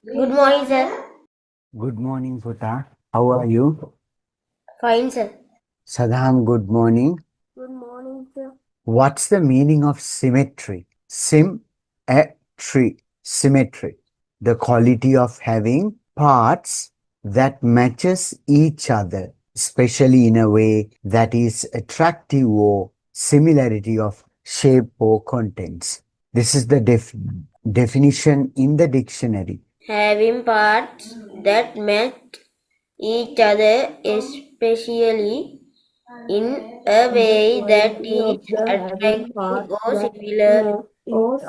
Good morning, sir. Good morning, Puta. How are you? Fine, sir. Sadham, good morning. Good morning, sir. What's the meaning of symmetry? Symmetry. The quality of having parts that matches each other, especially in a way that is attractive or similarity of shape or contents. This is the definition in the dictionary. Having parts that match each other, especially in a way that is attractive or similar of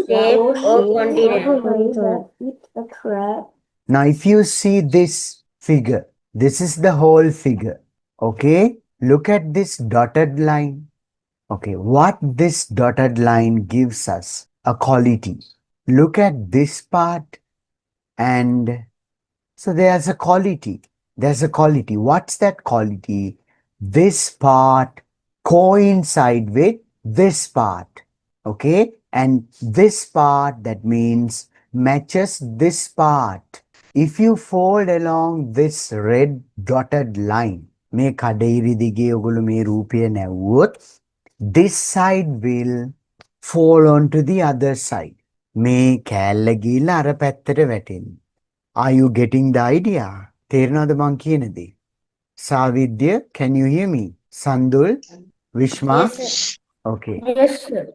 shape or continent. Now, if you see this figure, this is the whole figure. Okay, look at this dotted line. Okay, what this dotted line gives us a quality. Look at this part, and so there's a quality. There's a quality. What's that quality? This part coincide with this part. Okay, and this part, that means matches this part. If you fold along this red dotted line, මේ කඩේරි දිගේ ඔගොල්ලෝ මේ රූපය නැවුවොත්, this side will fall onto the other side. මේ කෑල්ල ගිහිල්ලා අර පැත්තට වැටෙනවා. Are you getting the idea? තේරෙනවද මං කියන දේ? Savidya, can you hear me? Sandul, Vishma? Yes, sir. Okay. Yes, sir.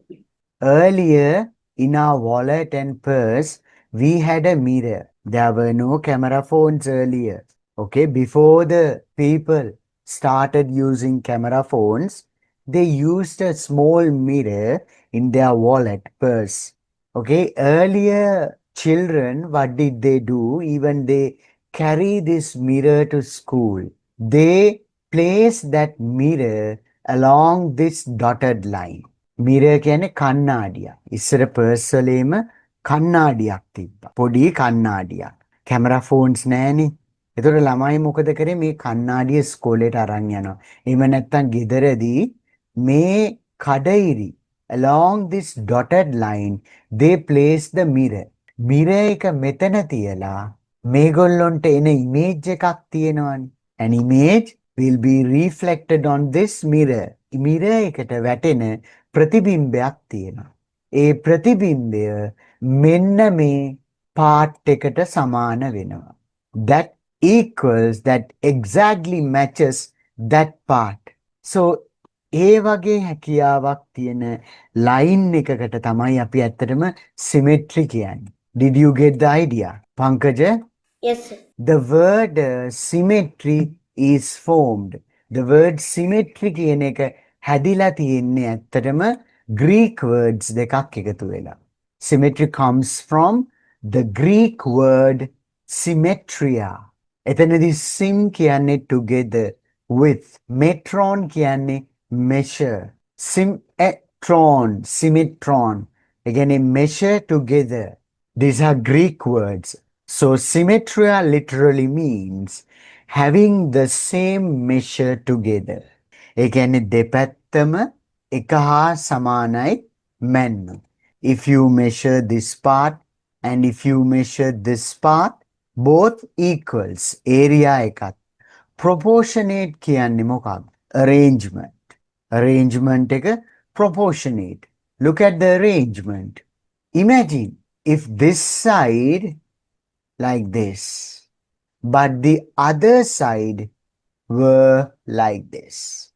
Earlier, in our wallet and purse, we had a mirror. There were no camera phones earlier. Okay, before the people started using camera phones, they used a small mirror in their wallet purse. Okay, earlier children, what did they do? Even they carry this mirror to school. They place that mirror along this dotted line. Mirror කියන්නේ කණ්ණාඩියක්. ඉස්සර purse වලේම කණ්ණාඩියක් තිබ්බා. පොඩි කණ්ණාඩියක්. Camera phones නෑනේ. ඒතකොට ළමයි මොකද කරේ මේ කණ්ණාඩිය ඉස්කෝලේට අරන් යනවා. එහෙම නැත්නම් ගෙදරදී මේ කඩයිරි along this dotted line they place the mirror. mirror එක මෙතන තියලා මේගොල්ලොන්ට එන image එකක් තියෙනවනේ. An image will be reflected on this mirror. mirror එකට වැටෙන ප්‍රතිබිම්බයක් තියෙනවා. ඒ ප්‍රතිබිම්බය මෙන්න මේ පාට් එකට සමාන වෙනවා. That equals, that exactly matches that part. So ඒ වගේ හැකියාවක් තියෙන ලයින් එකකට තමයි අපි ඇත්තටම symmetry කියන්නේ. Did you get the idea? Pankaja? Yes, sir. The word symmetry is formed. The word symmetry කියන එක හැදිලා තියෙන්නේ ඇත්තටම Greek words දෙකක් එකතු වෙලා. Symmetry comes from the Greek word symmetria. එතනදී sim කියන්නේ together with, metron කියන්නේ measure, symmetron. Again, a measure together. These are Greek words. So symmetria literally means having the same measure together. ඒ කියන්නේ දෙපැත්තම එක හා සමානයි මෙන්න. If you measure this part and if you measure this part, both equals area එකත්. Proportionate කියන්නේ මොකක්ද? Arrangement. Arrangement එක proportionate. Look at the arrangement. Imagine if this side like this, but the other side were like this.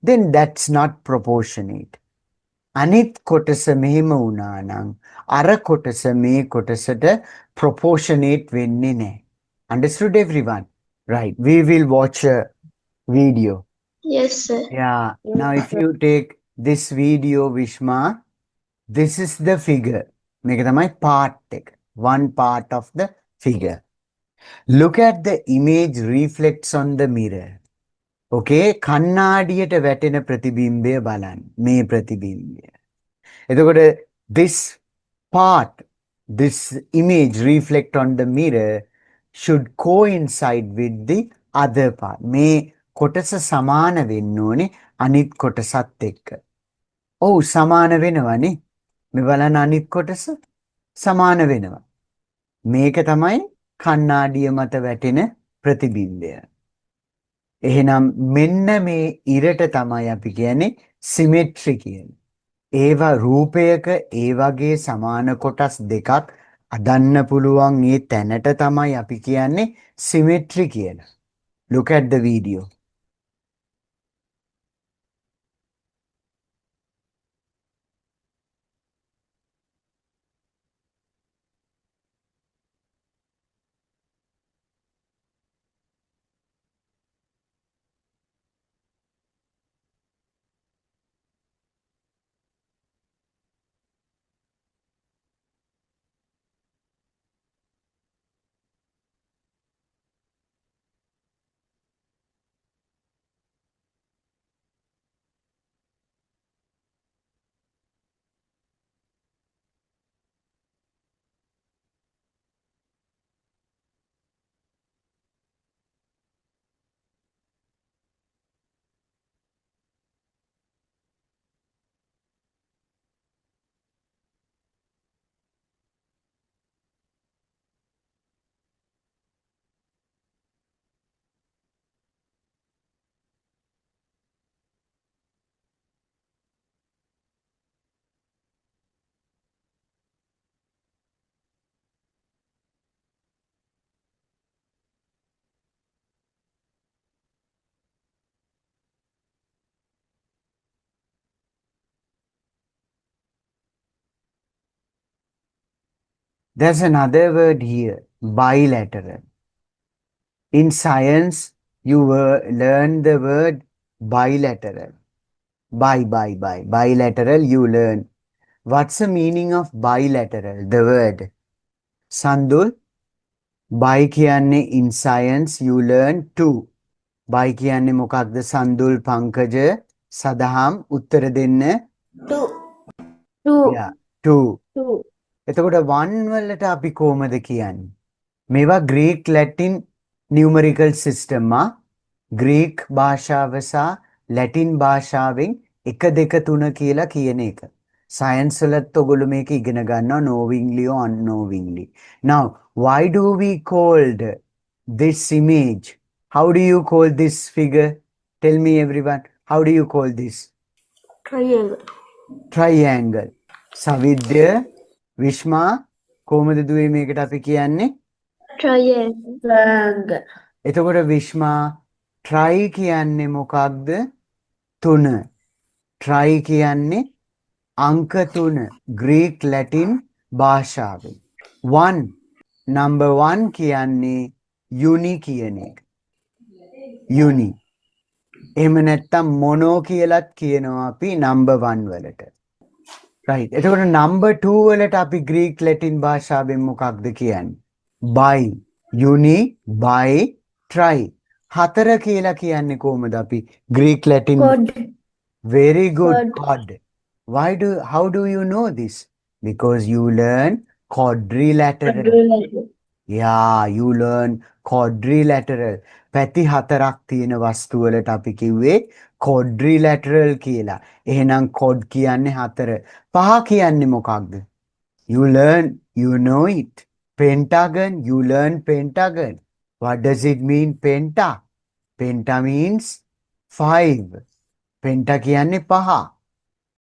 Then that's not proportionate. අනිත් කොටස මෙහෙම වුණා නම් අර කොටස මේ කොටසට proportionate වෙන්නේ නැහැ. Understood everyone? Right. We will watch a video. Yes, sir. Yeah. Now if you take this video, Vishma, this is the figure. මේක තමයි part එක. One part of the figure. Look at the image reflects on the mirror. Okay, කණ්ණාඩියට වැටෙන ප්‍රතිබිම්බය බලන්න. මේ ප්‍රතිබිම්බය. එතකොට this part, this image reflect on the mirror should coincide with the other part. මේ කොටස සමාන වෙන්න ඕනේ අනිත් කොටසත් එක්ක. ඔව් සමාන වෙනවනේ. මේ බලන්න අනිත් කොටස සමාන වෙනවා. මේක තමයි කණ්ණාඩිය මත වැටෙන ප්‍රතිබිම්බය. එහෙනම් මෙන්න මේ ඉරට තමයි අපි කියන්නේ සිමෙට්‍රි කියන්නේ. ඒවා රූපයක ඒ වගේ සමාන කොටස් දෙකක් අදන්න පුළුවන් මේ තැනට තමයි අපි කියන්නේ සිමෙට්‍රි කියලා. Look at the video. There's another word here, bilateral. In science, you learn the word bilateral. Bilateral, you learn. What's the meaning of bilateral? The word. Sandul, bi kiyanne in science, you learn two. Bi kiyanne මොකක්ද Sandul Pankaj Sadaham උත්තර දෙන්න. Two. Yeah, two. එතකොට one වලට අපි කොහමද කියන්නේ? මේවා Greek ලැටින් නියුමරිකල් system Greek භාෂාව සහ ලැටින් භාෂාවෙන් 1 2 3 කියලා කියන එක. සයන්ස් වලත් ඔයගොල්ලෝ මේක ඉගෙන ගන්නවා knowingly or unknowingly. Now, why do we called this image? How do you call this figure? Tell me everyone. How do you call this? Triangle. Triangle. සවිද්‍ය විශ්මා කොහොමද දුවේ මේකට අපි කියන්නේ? Triangle. එතකොට විශ්මා try කියන්නේ මොකක්ද? 3. try කියන්නේ අංක 3 Greek Latin භාෂාවෙන්. 1 number 1 කියන්නේ uni කියන එක. uni. එහෙම නැත්නම් mono කියලාත් කියනවා අපි number 1 වලට. right. එතකොට number 2 වලට අපි Greek Latin භාෂාවෙන් මොකක්ද කියන්නේ? by, uni, by, try. 4 කියලා කියන්නේ කොහොමද අපි Greek Latin? Very good. Cod. How do you know this? Because you learn quadrilateral. Yeah, you learn quadrilateral. පැති 4ක් තියෙන වස්තු වලට අපි කිව්වේ quadrilateral කියලා. එහෙනම් quad කියන්නේ 4. 5 කියන්නේ මොකක්ද? You learn, you know it. Pentagon, you learn pentagon. What does it mean, penta? Penta means 5. Penta කියන්නේ 5.